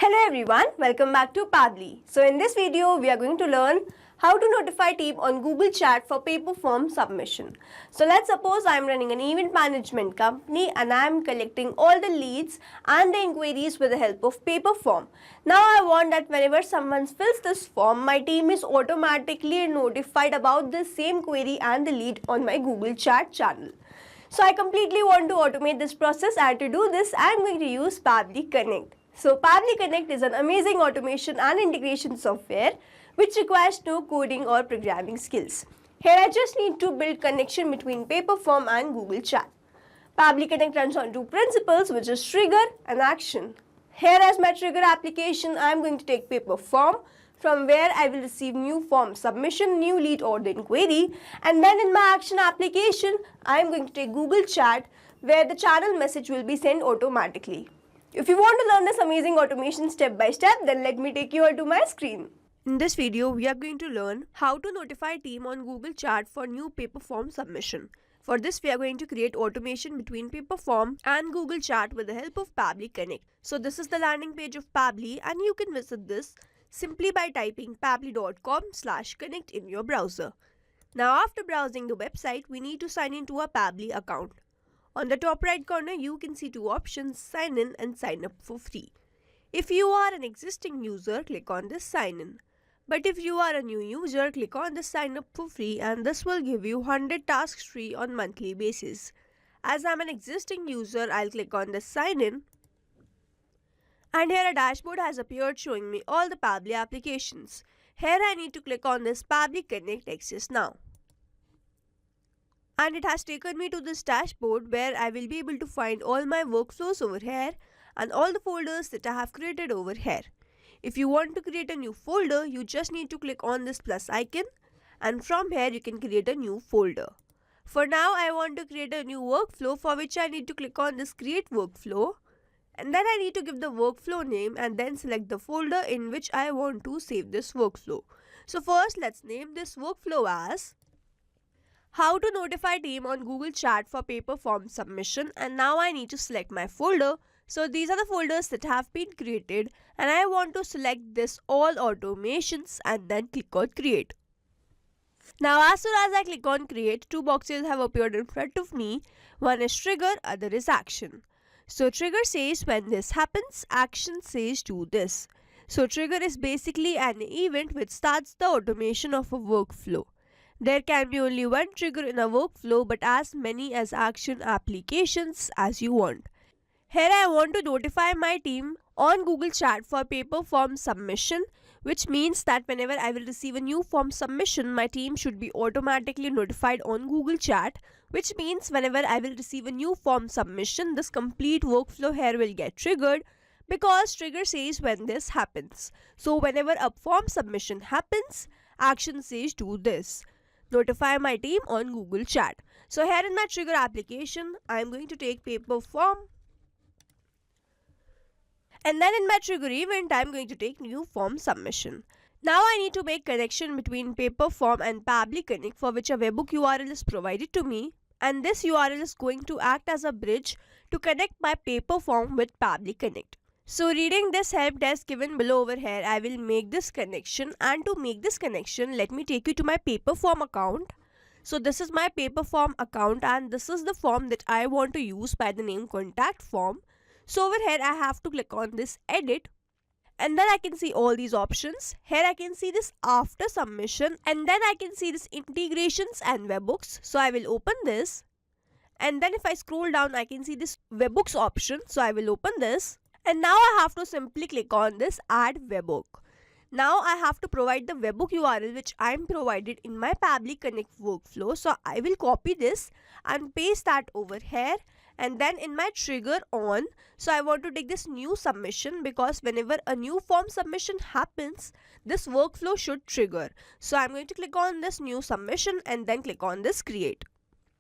Hello everyone, welcome back to Pabbly. So in this video, we are going to learn how to notify team on Google Chat for paper form submission. So let's suppose I am running an event management company and I am collecting all the leads and the inquiries with the help of paper form. Now I want that whenever someone fills this form, my team is automatically notified about the same query and the lead on my Google Chat channel. So I completely want to automate this process, and to do this I am going to use Pabbly Connect. So Pabbly Connect is an amazing automation and integration software which requires no coding or programming skills. Here I just need to build connection between paper form and Google Chat. Pabbly Connect runs on two principles, which is trigger and action. Here as my trigger application, I am going to take paper form, from where I will receive new form submission, new lead or the inquiry, and then in my action application, I am going to take Google Chat, where the channel message will be sent automatically. If you want to learn this amazing automation step by step, then let me take you to my screen. In this video, we are going to learn how to notify team on Google Chat for new paper form submission. For this, we are going to create automation between paper form and Google Chat with the help of Pabbly Connect. So this is the landing page of Pabbly, and you can visit this simply by typing pabbly.com/connect in your browser. Now after browsing the website, we need to sign into a Pabbly account. On the top right corner, you can see two options, sign in and sign up for free. If you are an existing user, click on this sign in. But if you are a new user, click on the sign up for free, and this will give you 100 tasks free on monthly basis. As I'm an existing user, I'll click on the sign in. And here a dashboard has appeared showing me all the Pabbly applications. Here I need to click on this Pabbly Connect Access Now. And it has taken me to this dashboard where I will be able to find all my workflows over here and all the folders that I have created over here. If you want to create a new folder, you just need to click on this plus icon, and from here you can create a new folder. For now, I want to create a new workflow, for which I need to click on this create workflow, and then I need to give the workflow name and then select the folder in which I want to save this workflow. So first, let's name this workflow as how to notify team on Google Chat for paper form submission, and now I need to select my folder. So these are the folders that have been created, and I want to select this all automations and then click on create. Now as soon as I click on create, two boxes have appeared in front of me. One is trigger, other is action. So trigger says when this happens, action says do this. So trigger is basically an event which starts the automation of a workflow. There can be only one trigger in a workflow, but as many as action applications as you want. Here I want to notify my team on Google Chat for paper form submission, which means that whenever I will receive a new form submission, my team should be automatically notified on Google Chat, which means whenever I will receive a new form submission, this complete workflow here will get triggered, because trigger says when this happens. So whenever a form submission happens, action says do this. Notify my team on Google Chat. So here in my trigger application, I am going to take paper form, and then in my trigger event, I am going to take new form submission. Now I need to make connection between paper form and Pabbly Connect, for which a webhook URL is provided to me, and this URL is going to act as a bridge to connect my paper form with Pabbly Connect. So reading this help desk given below over here, I will make this connection, and to make this connection, let me take you to my paper form account. So this is my paper form account, and this is the form that I want to use by the name contact form. So over here I have to click on this edit, and then I can see all these options. Here I can see this after submission, and then I can see this integrations and webhooks. So I will open this, and then if I scroll down, I can see this webhooks option. So I will open this. And now I have to simply click on this add webhook. Now I have to provide the webhook URL which I am provided in my Pabbly Connect workflow. So I will copy this and paste that over here, and then in my trigger on, so I want to take this new submission, because whenever a new form submission happens, this workflow should trigger. So I'm going to click on this new submission and then click on this create.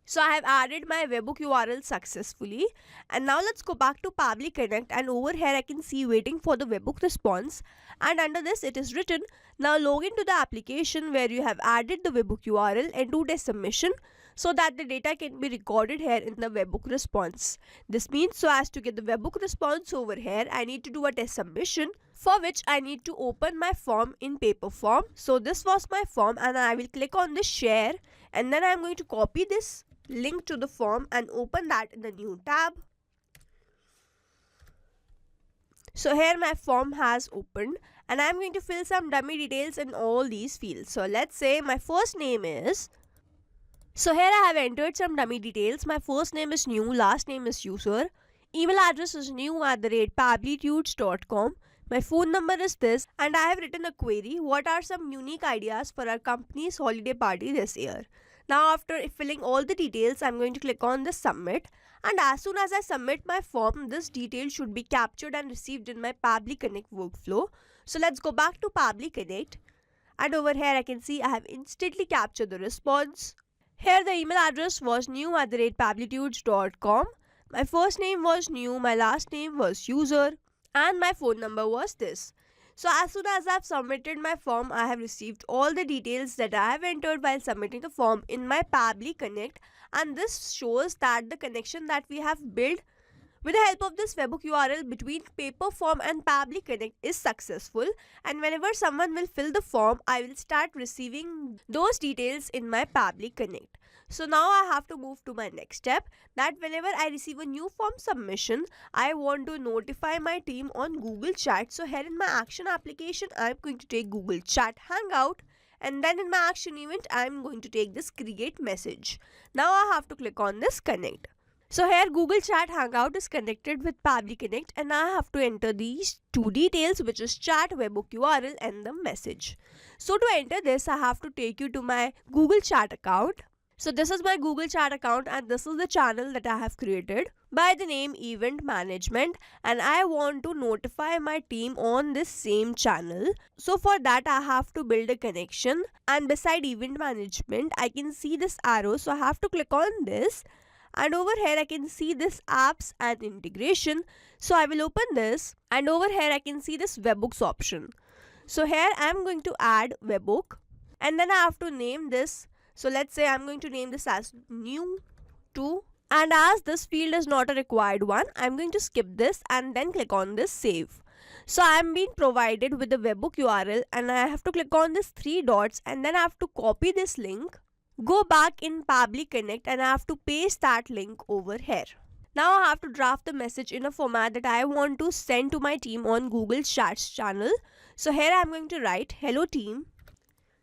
So I have added my webhook URL successfully, and now let's go back to Pabbly Connect, and over here I can see waiting for the webhook response, and under this it is written now log into the application where you have added the webhook URL and do test submission so that the data can be recorded here in the webhook response. This means so as to get the webhook response over here, I need to do a test submission. for which I need to open my form in paper form. So this was my form and I will click on the share, and then I'm going to copy this link to the form and open that in the new tab. So here my form has opened and I'm going to fill some dummy details in all these fields. So let's say my first name is, so here I have entered some dummy details. My first name is new, last name is user, email address is new@pablitudes.com, my phone number is this, and I have written a query: what are some unique ideas for our company's holiday party this year? Now after filling all the details, I'm going to click on the submit, and as soon as I submit my form, this detail should be captured and received in my Pabbly Connect workflow. So let's go back to Pabbly Connect, and over here I can see I have instantly captured the response. Here the email address was new@pablitudes.com, my first name was new, my last name was user, and my phone number was this. So as soon as I have submitted my form, I have received all the details that I have entered while submitting the form in my Pabbly Connect, and this shows that the connection that we have built with the help of this webhook URL between Paperform and Pabbly Connect is successful, and whenever someone will fill the form, I will start receiving those details in my Pabbly Connect. So now I have to move to my next step, that whenever I receive a new form submission, I want to notify my team on Google Chat. So here in my action application, I am going to take Google Chat Hangout, and then in my action event, I am going to take this create message. Now I have to click on this connect. So here Google Chat Hangout is connected with Pabbly Connect, and I have to enter these two details, which is chat, webhook URL and the message. So to enter this, I have to take you to my Google Chat account. So this is my Google Chat account, and this is the channel that I have created by the name Event Management, and I want to notify my team on this same channel. So for that I have to build a connection, and beside Event Management I can see this arrow, so I have to click on this, and over here I can see this apps and integration. So I will open this, and over here I can see this webhooks option. So here I am going to add webhook, and then I have to name this. So let's say I'm going to name this as new 2, and as this field is not a required one, I'm going to skip this and then click on this save. So I'm being provided with the webhook URL, and I have to click on this 3 dots, and then I have to copy this link, go back in Pabbly Connect, and I have to paste that link over here. Now I have to draft the message in a format that I want to send to my team on Google Chats channel. So here I'm going to write hello team.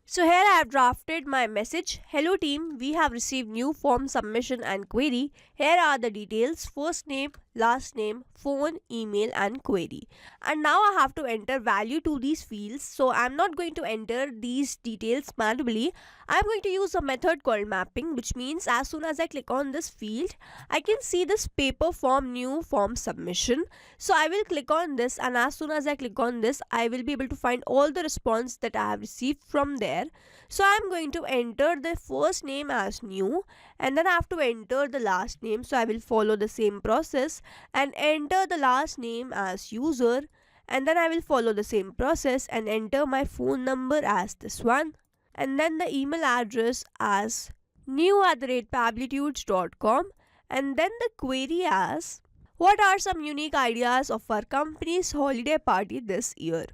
So here I have drafted my message. Hello team, we have received new form submission and query. Here are the details: first name, last name, phone, email and query. And now I have to enter value to these fields. So I'm not going to enter these details manually. I'm going to use a method called mapping, which means as soon as I click on this field, I can see this paper form new form submission. So I will click on this, and as soon as I click on this, I will be able to find all the response that I have received from there. So I'm going to enter the first name as new, and then I have to enter the last name. So I will follow the same process and enter the last name as user, and then I will follow the same process and enter my phone number as this one, and then the email address as new@pablitudes.com, and then the query as what are some unique ideas of our company's holiday party this year.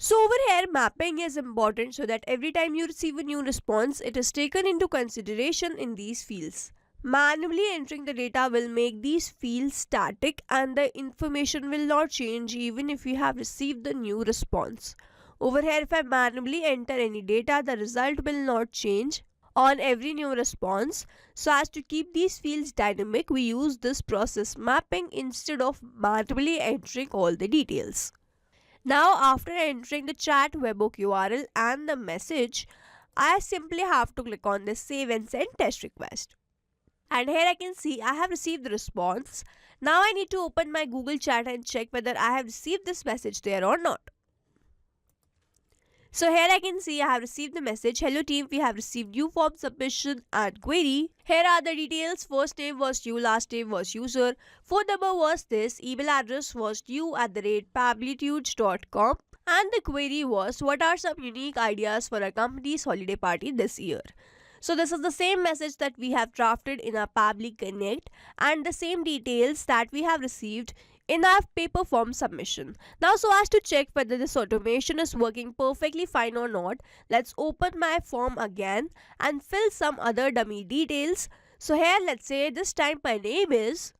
So over here mapping is important so that every time you receive a new response, it is taken into consideration in these fields. Manually entering the data will make these fields static, and the information will not change even if you have received the new response. Over here, if I manually enter any data, the result will not change on every new response. So as to keep these fields dynamic, we use this process mapping instead of manually entering all the details. Now after entering the chat, webhook URL and the message, I simply have to click on this save and send test request. And here I can see I have received the response. Now I need to open my Google Chat and check whether I have received this message there or not. So here I can see I have received the message, hello team, we have received new form submission and query. Here are the details: first name was you, last name was user, phone number was this, email address was you@pablitudes.com, and the query was what are some unique ideas for our company's holiday party this year. So this is the same message that we have drafted in our Pabbly Connect, and the same details that we have received in our paper form submission. Now, so as to check whether this automation is working perfectly fine or not, let's open my form again and fill some other dummy details. So here, let's say this time my name is.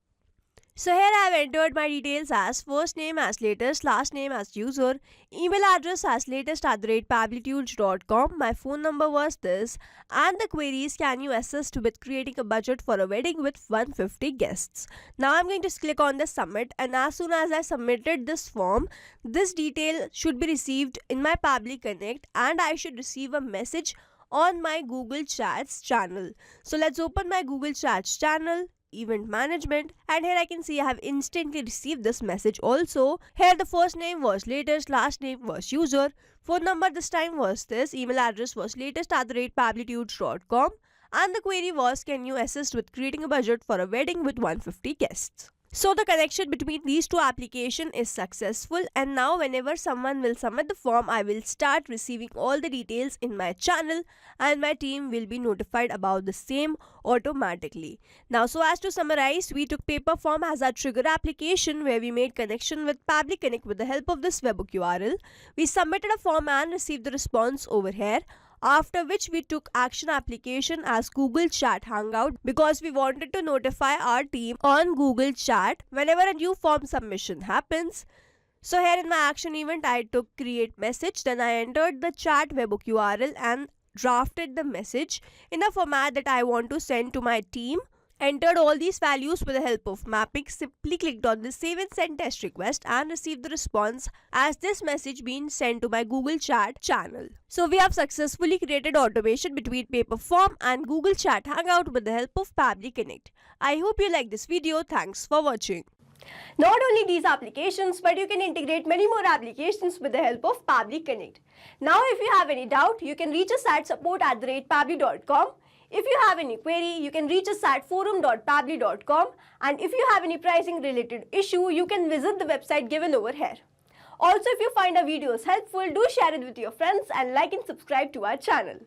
So here I have entered my details as first name as latest, last name as user, email address as latest@pablitudes.com, my phone number was this, and the queries: can you assist with creating a budget for a wedding with 150 guests. Now I'm going to click on the submit, and as soon as I submitted this form, this detail should be received in my Pabbly Connect and I should receive a message on my Google Chats channel. So let's open my Google Chats channel, event management, and here I can see I have instantly received this message also. Here the first name was latest, last name was user, phone number this time was this, email address was latest@pablitudes.com, and the query was: can you assist with creating a budget for a wedding with 150 guests. So the connection between these two applications is successful, and now whenever someone will submit the form, I will start receiving all the details in my channel and my team will be notified about the same automatically. Now, so as to summarize, we took paper form as our trigger application where we made connection with Pabbly Connect with the help of this webhook URL. We submitted a form and received the response over here. After which we took action application as Google Chat Hangout because we wanted to notify our team on Google Chat whenever a new form submission happens. So here in my action event, I took create message, then I entered the chat webhook URL and drafted the message in the format that I want to send to my team. Entered all these values with the help of mapping, simply clicked on the save and send test request and received the response as this message being sent to my Google Chat channel. So we have successfully created automation between paper form and Google Chat Hangout with the help of Pabbly Connect. I hope you like this video. Thanks for watching. Not only these applications, but you can integrate many more applications with the help of Pabbly Connect. Now, if you have any doubt, you can reach us at support@pabbly.com. If you have any query, you can reach us at forum.pabbly.com, and if you have any pricing related issue, you can visit the website given over here. Also, if you find our videos helpful, do share it with your friends and like and subscribe to our channel.